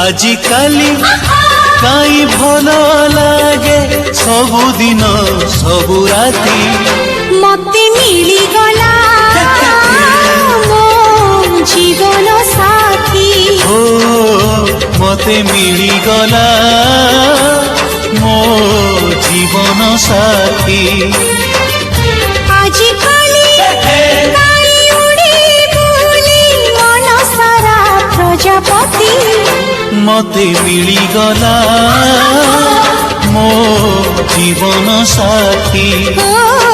आजिकाली काई भल लागे सबुदिन सबु राती मते मिली गला मो जीवन साथी हो मते मिली गला मो जीवन साथी आजिकाली काई उड़ी बुली मन सारा प्रजापति मते मिली गला मो जीवन साथी ओ